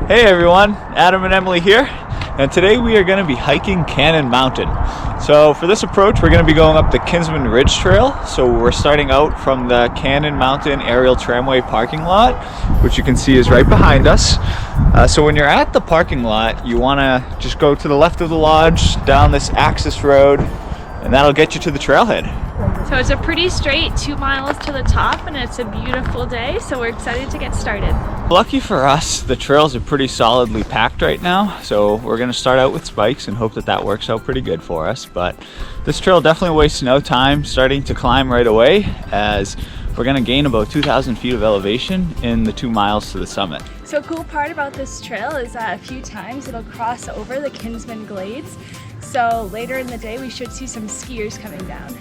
Hey everyone, Adam and Emily here, and today we are going to be hiking Cannon Mountain. So for this approach we're going to be going up the Kinsman Ridge Trail. So we're starting out from the Cannon Mountain aerial tramway parking lot, which you can see is right behind us. So when you're at the parking lot, you want to just go to the left of the lodge, down this access road, and that'll get you to the trailhead. So it's a pretty straight 2 miles to the top, and it's a beautiful day, so we're excited to get started. Lucky for us, the trails are pretty solidly packed right now, so we're going to start out with spikes and hope that that works out pretty good for us. But this trail definitely wastes no time starting to climb right away, as we're going to gain about 2,000 feet of elevation in the 2 miles to the summit. So a cool part about this trail is that a few times it'll cross over the Kinsman Glades, so later in the day we should see some skiers coming down.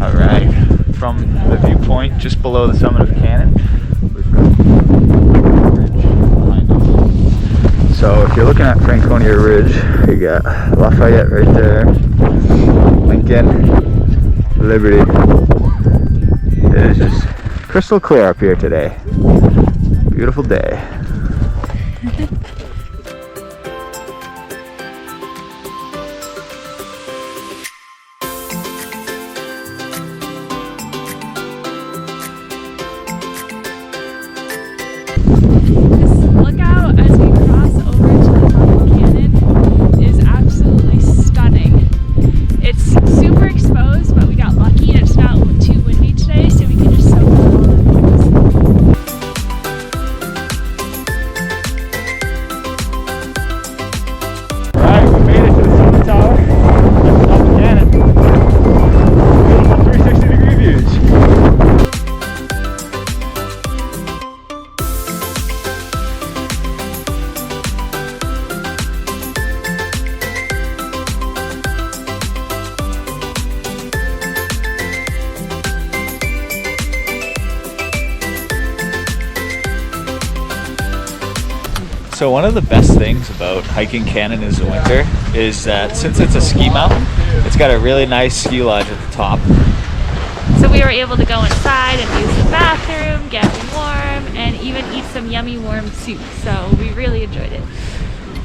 All right, from the viewpoint just below the summit of Cannon, we've got the ridge behind us. So if you're looking at Franconia Ridge, you got Lafayette right there, Lincoln, Liberty. It is just crystal clear up here today. Beautiful day. So one of the best things about hiking Cannon in the winter is that since it's a ski mountain, it's got a really nice ski lodge at the top. So we were able to go inside and use the bathroom, get warm, and even eat some yummy warm soup. So we really enjoyed it.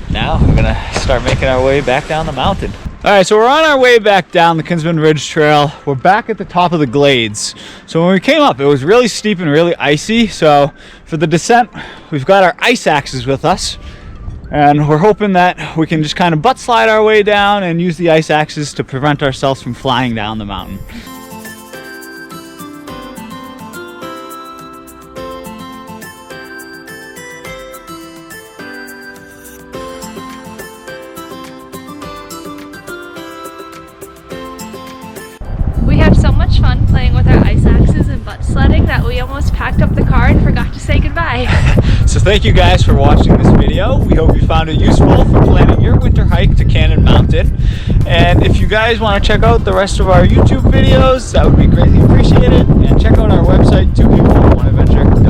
Now we're gonna start making our way back down the mountain. All right, so we're on our way back down the Kinsman Ridge Trail. We're back at the top of the Glades. So when we came up, it was really steep and really icy. So for the descent, we've got our ice axes with us. And we're hoping that we can just kind of butt slide our way down and use the ice axes to prevent ourselves from flying down the mountain. We had so much fun playing with our ice axes and butt sledding that we almost packed up the car and forgot to say goodbye. So thank you guys for watching this video. We hope you found it useful for planning your winter hike to Cannon Mountain. And if you guys want to check out the rest of our YouTube videos, that would be greatly appreciated. And check out our website, 2 People, 1 Adventure.